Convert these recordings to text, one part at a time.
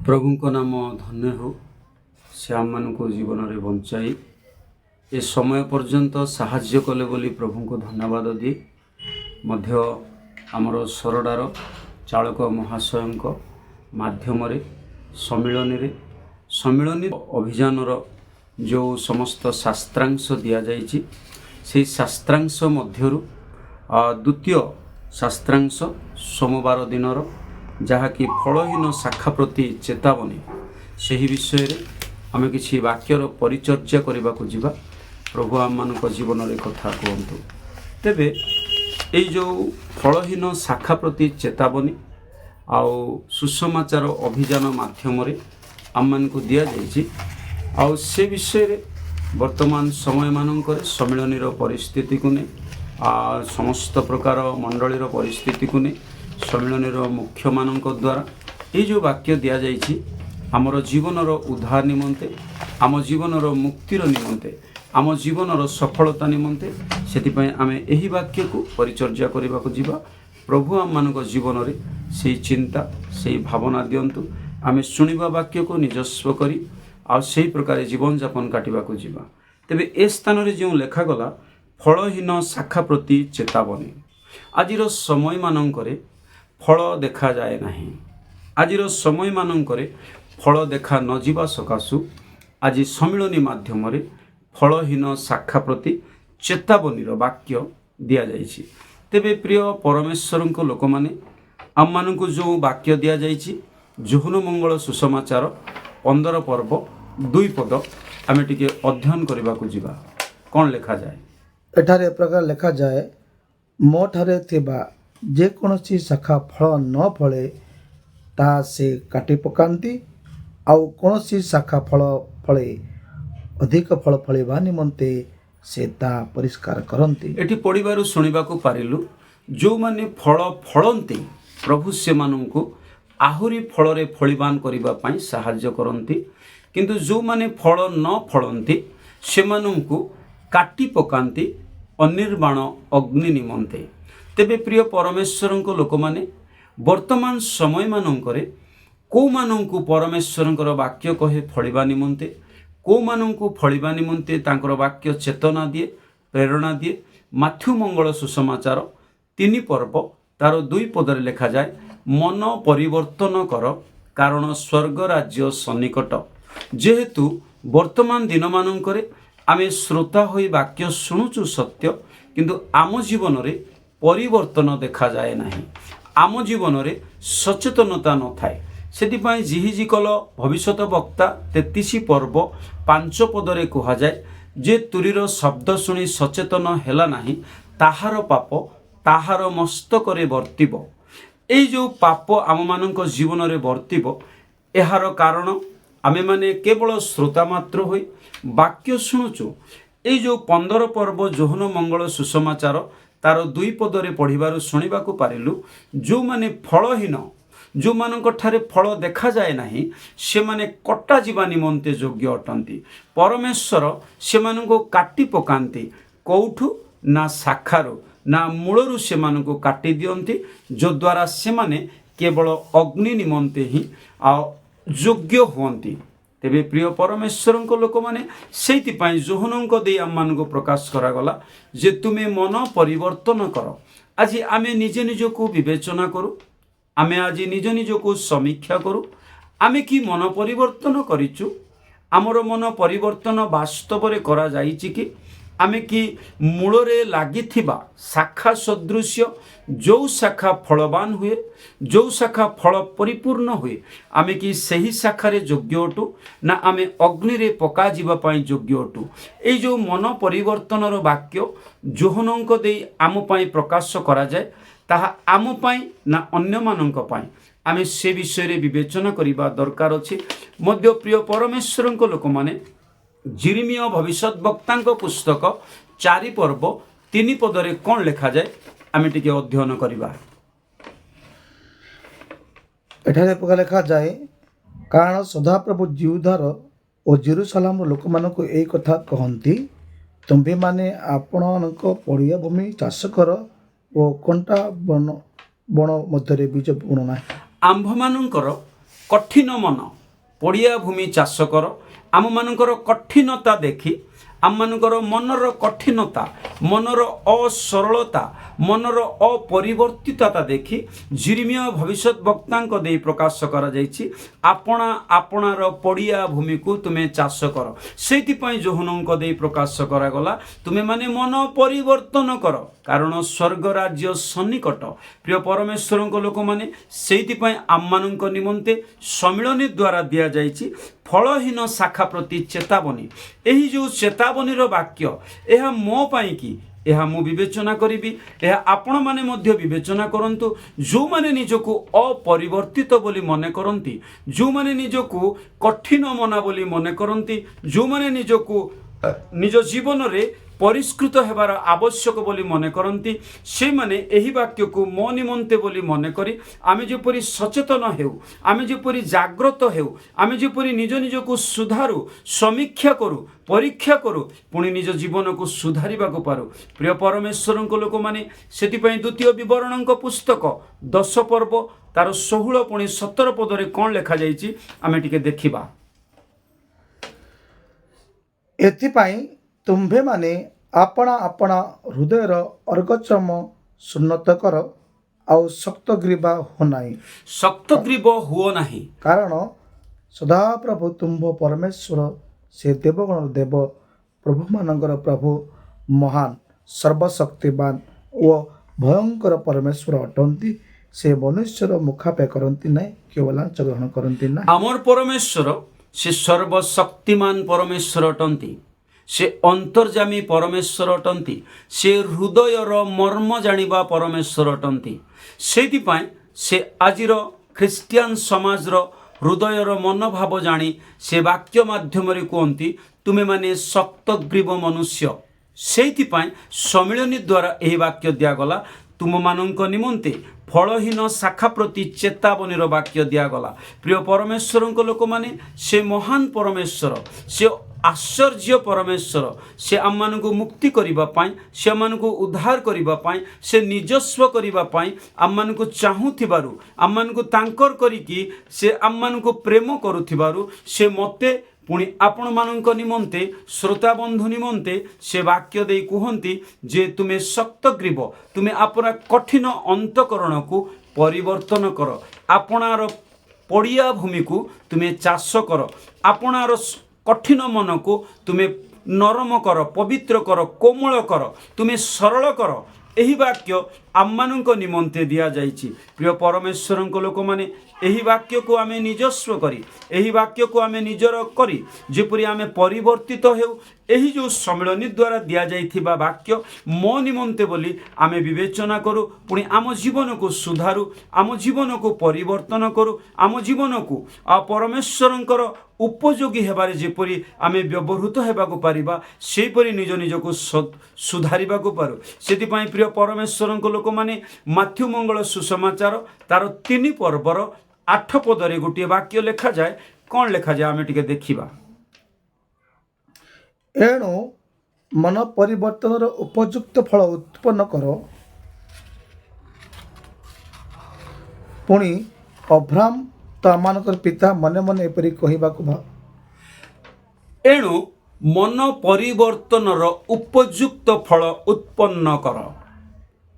प्रभु को नाम धन्य हो से आम मान जीवन में बंचाई ए समय पर्यंत साहाय्य कले बोली प्रभु को धन्यवाद दी मध्य आमर सरडार चालक महाशय माध्यम सम्मिलनी अभियान जो समस्त शास्त्रांश दि जाइए से शास्त्रांश मध्यरु द्वितीय शास्त्रांश सोमवार दिनर जहाँकि फलहीन शाखा प्रति चेतावनी से विषय आम कि वाक्यर परिचर्या करने को जीवा प्रभु आम मान जीवन में कथा कहतु तेबे ये जो फलहीन शाखा प्रति चेतावनी आउ सुसमाचार अभियान माध्यम आम मान को दि जाइए आउ से विषय वर्तमान समय मानक सम्मिलनी परिस्थिति को नहीं समस्त प्रकार मंडलीर परिस्थिति को नहीं सम्मिलनी मुख्य मानक द्वारा ये जो वाक्य दि जाइए आमर जीवनर उद्धार निमंते आम जीवनर मुक्तिर निमंते आम जीवनर सफलता निमंते से आम यही वाक्य को परिचर्या करने को जीवा प्रभु आम मान जीवन में से चिंता से भावना दिंतु आम शुणा वाक्य को निजस्व करी आ से प्रकार जीवन यापन काटिबा को जीवा तेबे ए स्थान रे जो लेखागला फलहीन शाखा प्रति चेतावनी आजिर समय मानकरे फल देखा जाए नहीं आजिर समय मानकरे फल देखा न जीवा सकाशु आज सम्मिलनी माध्यम रे फलहीन शाखा प्रति चेतावनीर वाक्य दि जाइए तेबे प्रिय परमेश्वर को लोक माने आम मानक जो वाक्य दि जाइए जोहन मंगल सुसमाचार 15 पर्व 2 पद आम टिके अध्ययन करने को जीवा कौन लिखा जाए एठारे प्रकार लिखा जाए मो ठारे थिबा जेकोसी शाखा फल न फले ता से काटी पकाती आउ कौन शाखा फल फले अधिक फल फलवा निमंते से ता परिष्कार करती एटी पढ़िबारु शुणिबाकु पारिलु जो माने फल फलंती प्रभु से मानू आहुरी फल रे फलिबान करिबा पई साहाय्य करंती किंतु जो माने फल न फलंती से मानू काटी पकाती अनिर्बाण अग्नि निमंते तेबे प्रिय परमेश्वर को लोक माने वर्तमान समय मानकरे को मानू परमेश्वर वाक्य कहे फलिबा निमंते को मानू फलिबा निमंते तांकर वाक्य चेतना दिए प्रेरणा दिए माथ्यू मंगल सुसमाचार 3 पर्व तार 2 पदरे लिखा जाए मन परिवर्तन कर कारण स्वर्ग राज्य सन्निकट जेहेतु वर्तमान दिन मानकरे आमे श्रोता होई वाक्य शुणुचु सत्य किंतु आम जीवन रे परिवर्तन देखा जाए नहीं आम जीवन रे सचेतनता न थाए सेतिपाई जिहिजिकल भविष्यत वक्ता 33 पर्व 5 पदरे कहा जाए जे तुरीर शब्द शुणी सचेतन हेला नहीं ताहार पाप ताहार मस्तकरे वर्तिब ए जो पाप आम मानक जीवन रे वर्तिब एहार कारण आमे माने केवल श्रोता मात्र होई वाक्य शुणुचु ए जो 15 पर्व जोहन मंगल सुसमाचार तार 2 पदरे पढ़िबारु शुणिबाकु पारिलु जो माने फलहीन जो मानक ठारे फल देखा जाए नहीं से माने कटा जीवा निमंते योग्य अटंती परमेश्वर से मानक काटी पकांती कौठु ना शाखारु ना मूलरु से मानक काटी दियंती जो द्वारा से माने केवल अग्नि निमंते ही योग्य हुअंती तेबे प्रिय परमेश्वर को लोक माने सेइतिपाई जोहनंक दे आम मानक प्रकाश करागला जे तुमे मन परिवर्तन कर आज आमे निजे निजको विवेचना करू आमे आज निज निज को समीक्षा करू आमे कि मन परिवर्तन करिचु आमर मन परिवर्तन वास्तव रे करा जाइछि कि आमे कि मूलरे लागिथिबा शाखा सदृश्य जो शाखा फलवान हुए जो शाखा फल परिपूर्ण हुए आमे कि सही शाखा रे योग्य अटु ना आमे अग्नि रे पका जीवा पई योग्य अटु ए जो मन परिवर्तनर वाक्य जोहनंक दे आम पई प्रकाश करा जाए ताहा आम पाई ना अन्य मानक पाई आमे से विषय रे विवेचना करिबा दरकार अछि मध्य प्रिय परमेश्वर को लोक माने जिरिमिया भविष्यत वक्ता पुस्तक 4 पर्व 3 पदरे कौन लिखा जाए आमे टिके अध्ययन करिबा एठारे प्रकार लिखा जाए कारण सदाप्रभु जीवधार और जेरूसलाम लोक मानक ए कथा कहंती तुम्बे माने आपणक पड़िया भूमि चाष कर ओ कंटा बन बण मध्य बीज बुण ना आंभ मानकर कठिन मन पड़िया भूमि चाष कर आम मानकर कठिनता देखी आम मानकर मनर कठिनता मनर असरलता मनर अपरिवर्तितता देखी जिरिमिया भविष्य वक्ता दे प्रकाश करा जायछि आपणा आपणार पड़िया भूमि को तुमे चाष कर से जोहनों दे प्रकाश करागला तुमे माने मन परिवर्तन कर कारण स्वर्ग राज्य सन्निकट प्रिय परमेश्वर लोक मैंने से आम मान निमंते सम्मिलनी द्वारा दि जाइछि फलहीन शाखा प्रति चेतावनी यही जो चेतावनीर वाक्य यह मो पाई कि यह मु विवेचना करी यह आपण माने मध्य विवेचना करंतु जो माने निजको अपरिवर्तित बोली मने करंती जो माने निजको कठिन मना बोली मने करंती जो माने निजको निज जीवन रे परिष्कृत हेबार आवश्यक बोली मने करंती से माने एही वाक्य को मो निमंते बोली मने करी आमे जेपरि सचेतन हेउ आमे जेपरि जाग्रत हेउ आमे जेपरि निज निज को सुधारू समीक्षा करू परीक्षा करू पुणी निज जीवन को सुधारिबा को पारू प्रिय परमेश्वर लोक माने सेतिपई द्वितीय विवरण पुस्तक 10 पर्व तार 16 पुणी 17 पदरे कौन लेखा जाइछि आमे टिके देखिबा एथिपाई तुम्भे माने आपणा आपणा हृदयर अर्गचम सुन्नत कर आउ शक्तग्रीवा हो नाही शक्तग्रीव हुओ नाही कारण सदाप्रभु तुम्भ परमेश्वर से देवगण देव प्रभु मानकर प्रभु महान सर्वशक्तिवान ओ भयंकर परमेश्वर अटंती से मनुष्यर मुखापे करती ना केवल ग्रहण करती ना आमर परमेश्वर से सर्वशक्तिमान परमेश्वर अटंती से अंतर्जामी परमेश्वर अटंती से हृदयर मर्म जानिबा परमेश्वर अटंती सेतिपाई से आजिर ख्रिस्टियान समाजर हृदयर मनोभाव जानी से वाक्य माध्यम कहती तुमे माने शक्तग्रीव मनुष्य सेतिपाई सम्मिलनी द्वारा यही वाक्य दिगला तुम मानक निमंते फलहीन शाखा प्रति चेतावनीर वाक्य दिगला प्रिय परमेश्वर लोक माने से महान परमेश्वर से आश्चर्य परमेश्वर से आम मान को मुक्ति करिबा पाई से आम को उद्धार करिबा पाई से निजस्व करिबा पाई आम मान को चाहूथिबारु आम मान को तांकर करिकी से आम मान को प्रेम करुथिबारु से मते पुणी आपण मानक निमंते श्रोता बंधु निमंते से वाक्य दे कहती जे तुमे शक्तग्रीव तुमे आपना कठिन अंतकरण को परिवर्तन कर आपणार पड़िया भूमि को तुमे चाष कर आपणार कठिन मन को तुमे नरम कर पवित्र कर कोमल कर तुमे सरल कर यही वाक्य आम मानक निमंते दिया जाइछि प्रिय परमेश्वर लोक माने यही वाक्य को आमे निजस्व करी यही वाक्य को आमे निजर करी जेपरि आमे परिवर्तित हेउ यही जो सम्मिलनी द्वारा दिया जाइथिबा वाक्य मो निमंते बोली आमे विवेचना करू पुणी आम जीवन को सुधारू आम जीवन को परिवर्तन करू आम जीवन को परमेश्वरंकर उपयोगी हेबारे जेपरि आमे व्यवहृत हेबाको पारिबा सेपरि निज निज को सुधारिबाको पारू सेतिपई प्रिय परमेश्वर लोक माने माथ्यू मंगल सुसमाचार तार 3 पर्वर 8 पदरे गोटे वाक्य लेखा जाए कौन लेखा जाए आमे टिके देखिबा एणु मन परिवर्तन उपयुक्त फल उत्पन्न कर पुणी अब्राहम तो आमानकर पिता मने मने एपरी कहिबाकु भा एणु मन परिवर्तनर उपयुक्त फल उत्पन्न कर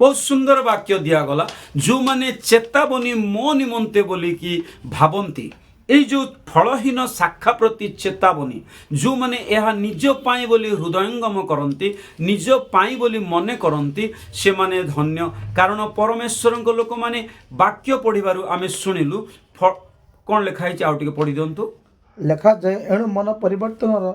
बहुत सुंदर वाक्य दिगला जो माने चेतावनी मो निमंते बोली कि भावंती এই जो फलहीन शाखा प्रति चेतावनी जो माने यह निज पाई बोली हृदयंगम करती निज पाई बोली मने करती से माने धन्य कारण परमेश्वर लोक माने वाक्य पढ़िबारु आमे सुनिलु कौन लिखाई आउ टिके पढ़ी दियंतु लेखा जाए एणु मन परिवर्तन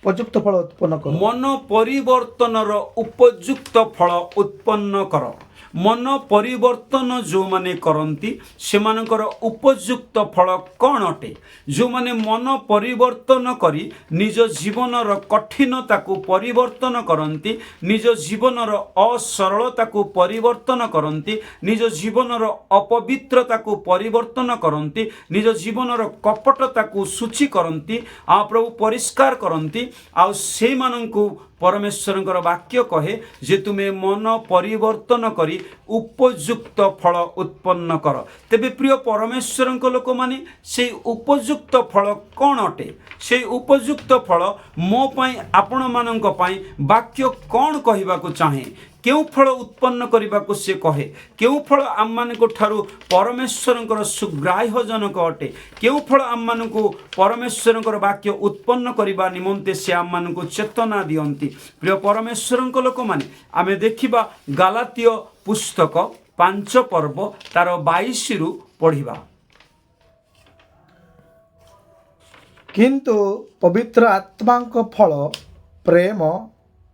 उपयुक्त फल उत्पन्न कर मन परिवर्तनर उपयुक्त फल उत्पन्न कर मन परिवर्तन जो माने करती से मानकर उपयुक्त फल कौन अटे जो माने मन परिवर्तन करी निज जीवनर कठिनता को परिवर्तन करती निज जीवनर असरलता को परिवर्तन करती निज जीवनर अपवित्रता को परिवर्तन करती निज जीवनर कपटता को सूची करती आ प्रभु परिष्कार करती आ से माननकु परमेश्वर वाक्य कहे जे तुम्हें मन परिवर्तन करी उपयुक्त फल उत्पन्न कर। तेबे प्रिय परमेश्वर लोक माने से उपयुक्त फल कौन अटे? से उपयुक्त फल मो पाई आपण मानक पाई वाक्य कौन कहवाक चाहे? केउ फल उत्पन्न करने को से कहे? केउ फल आम मान ठारू परमेश्वर सुग्राह्यजनक अटे? केउ फल आम मान परमेश्वर वाक्य उत्पन्न करने निमंते से आम मान चेतना दियंती। प्रिय परमेश्वर लोक माने आमे देखिबा गलातीय पुस्तक 5 पर्व तार 22 रु पढ़िबा। किंतु पवित्र आत्मा फल प्रेम,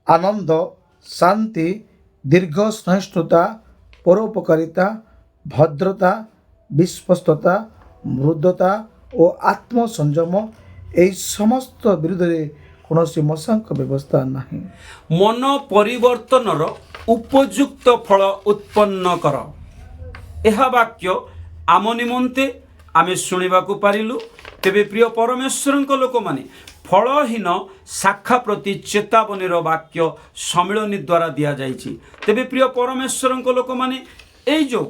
आनंद, शांति, दीर्घ सहिष्णुता, परोपकारिता, भद्रता, विश्वस्तता, मृदुता और आत्मसंयम, यही समस्त विरुद्ध कौन मशांक व्यवस्था नहीं। मन परिवर्तनर उपयुक्त फल उत्पन्न कर, यह वाक्य आम निमंते आमे शुणिबाकु पारिलु। तेबे प्रिय परमेश्वर लोक माने फलहीन शाखा प्रति चेतावनीर वाक्य सम्मिलनी द्वारा दिया जाइछि। तेबे प्रिय परमेश्वर लोक माने एई जो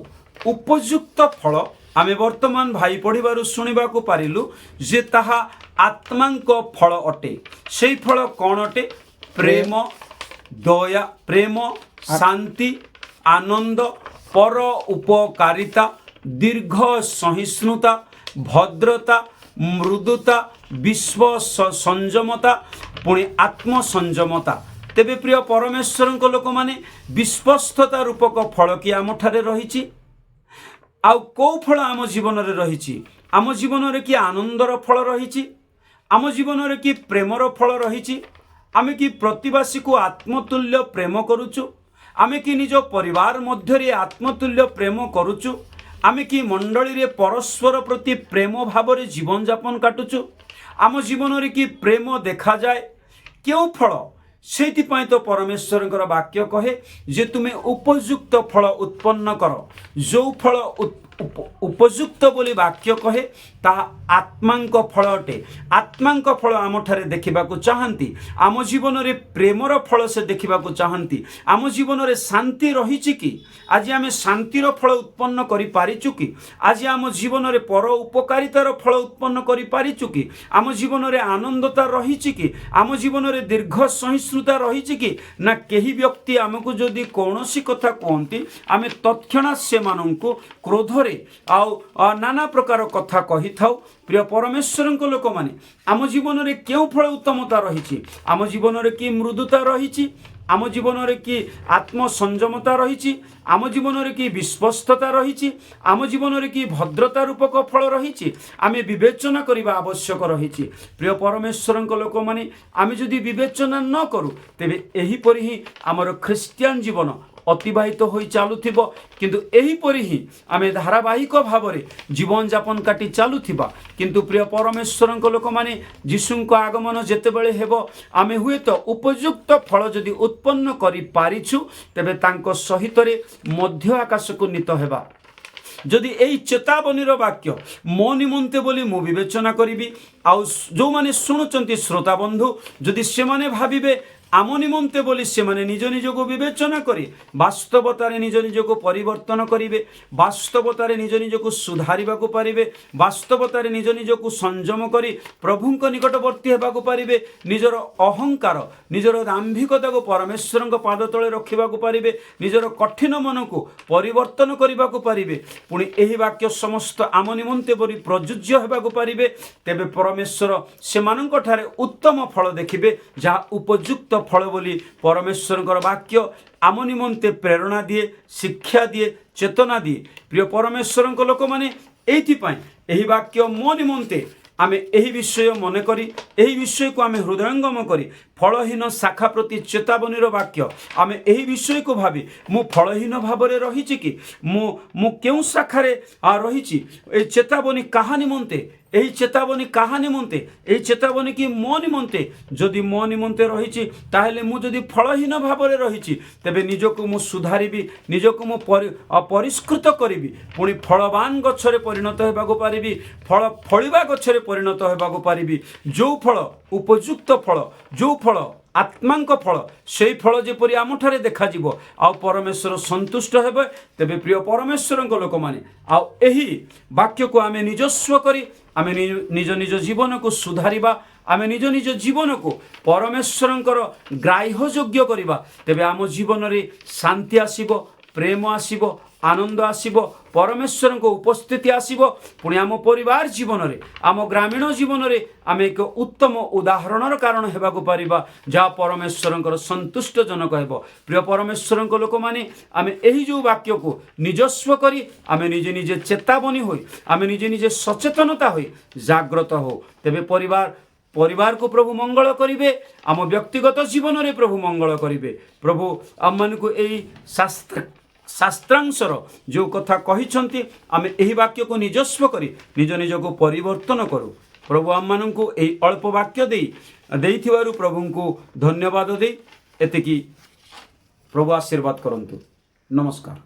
उपयुक्त फल आमे वर्तमान भाई पढ़िबारु शुणिबाकु पारिलु जे ताहा आत्मांक फल अटे। सेई फल कौन अटे? प्रेम, दया, प्रेम, शांति, आनंद, पर उपकारिता, दीर्घ सहिष्णुता, भद्रता, मृदुता, विश्व संयमता, पुणी आत्म संयमता। तेबे प्रिय परमेश्वर लोक माने विश्वस्तता रूपक फल कि आम ठारे रहिछि? आउ को फल आम जीवन रे रहिछि? आम जीवन रे कि आनंदर फल रहिछि? आम जीवन रे कि प्रेमर फल रहिछि? आमे कि प्रतिवासी को आत्मतुल्य प्रेम करूछु? आमे कि निज परिवार मध्य रे आत्मतुल्य प्रेम करूछु? आमे कि मंडली रे परस्पर प्रति प्रेम भाव रे जीवन यापन काटुछु? आम जीवन रे कि प्रेम देखा जाए? क्यों फल? सेथिपाई तो परमेश्वर वाक्य कहे जे तुम्हें उपयुक्त फल उत्पन्न कर। जो फल उपयुक्त बोली वाक्य कहे ता आत्मांक फल अटे। आत्मांक फल आम ठारे देखिबाकु चाहंती। आम जीवन रे प्रेमर फल से देखिबाकु चाहंती। आम जीवन रे शांति रहिछि कि? आज आमे शांतिर फल उत्पन्न करि पारिछु कि? आज आम जीवन रे पर उपकारितार फल उत्पन्न करि पारिछु कि? आम जीवन रे आनंदता रहिछि कि? आम जीवन रे दीर्घ सहिष्णुता रहिछि कि? ना केही व्यक्ति आमको जदि कौनसी कथा कहती आमे तत्क्षणात से माननकु क्रोध आउ नाना प्रकार कथा कही थाउ। प्रिय परमेश्वर लोक माने आम जीवन रे क्यों फल उत्तमता रही? आम जीवन रे कि मृदुता रही? आम जीवन रे कि आत्म संयमता रही? आम जीवन रे कि विश्वस्तता रही? आम जीवन रे कि भद्रता रूपक फल रही? आमे विवेचना करबा आवश्यक रही। प्रिय परमेश्वर लोक माने आमे जदि विवेचना न करू तेबे एही परि ही आमर ख्रिस्टियन जीवन अतिबाहित हो चलुथिबो। किंतु एही परि ही आमे धारावाहिक भाव में जीवन यापन काटी चलुथिबा। किंतु प्रिय परमेश्वर लोक माने जीशुंक आगमन जेतेबेले हेबो आमे हुए तो उपयुक्त फल जदि उत्पन्न करि पारिछु तेबे तांको सहित रे मध्य आकाश को नीत हेबा। जदि एई चेतावनीर वाक्य मो निमंते बोली मु विवेचना करिबी आउ जो माने सुनुचंती श्रोता बंधु जदि से माने भाबिबे आम निमंते बोली से माने निज निज को विवेचना करी वास्तवतार निज निज को परिवर्तन करेंगे, वास्तवतार निज निज को सुधारिबा को पारिबे, वास्तवतार निज निज को संयम करी प्रभुंक निकटवर्ती हेबाकु पारिबे, निजर अहंकार निजर दाम्भिकता को परमेश्वर पाद तले रखा पारिबे, निजर कठिन मन को परिवर्तन करने को पारिबे। पुणी एही वाक्य समस्त आम निमंते बोली प्रযোज्य हेबाकु पारिबे। तेबे परमेश्वर सेमानंक ठारे उत्तम फल देखिबे जहाँ उपयुक्त फल बोली परमेश्वर वाक्य आम निमंते प्रेरणा दिए, शिक्षा दिए, चेतना दिए। प्रिय परमेश्वर लोक माने एइथिपाई एही वाक्य मो निमंते आमे एही विषय मन करी एही विषय को आमे हृदयंगम करी फलहीन शाखा प्रति चेतावनीर वाक्य आमे एही विषय को भावी मु फलहीन भावरे रहिछि कि मु केउ शाखारे रहिछि ए चेतावनी काहा निमंते एही चेतावनी काहा निमंते एही चेतावनी कि मो निमंते जदि मो निमंते रहिछि ताहेले मु जदि फलहीन भावरे रहिछि तेबे निजको मु सुधारिबि, निजको मु परिष्कृत करिबि, पुणी फलवान गछरे परिणत हेबाकु पारिबि, फल फळिबा गछरे परिणत हेबाकु पारिबि। जो फल उपयुक्त फल जो फल आत्मांक फल से फल जेपरि आमठारे देखाଯିव आ परमेश्वर संतुष्ट हेबे तेबे प्रिय परमेश्वर लोक मैंने आही वाक्य को आम निजस्व करी आम निज निज जीवन को सुधारिबा आम निज निज जीवन को परमेश्वरंकर ग्राह्ययोग्य करिबा तेबे आम जीवन रे शांति आसीबो प्रेम आसीबो आनंद आसीबो परमेश्वर को उपस्थिति आसीबो पुणी आम परिवार जीवन रे आम ग्रामीण जीवन रे आम एक उत्तम उदाहरणर कारण हेबाकु पारिबा जहाँ परमेश्वर संतुष्ट जनक हेबो प्रिय परमेश्वर लोक माने आम एही जो वाक्य को निजस्व करी आम निजे निजे चेतावनी होई आम निजे निजे सचेतनता होई जाग्रत हो तेबे परिवार को प्रभु मंगल करिवे आम व्यक्तिगत जीवन रे प्रभु मंगल करिवे प्रभु आम मान को एही शास्त्रांशर जो कथा कहिछंती आमे एही वाक्य को निजस्व करी निज निज को परिवर्तन करू प्रभु आम मान को एही अल्प वाक्य देइथिबारु प्रभु को धन्यवाद दे एतिकी प्रभु आशीर्वाद करंतु नमस्कार।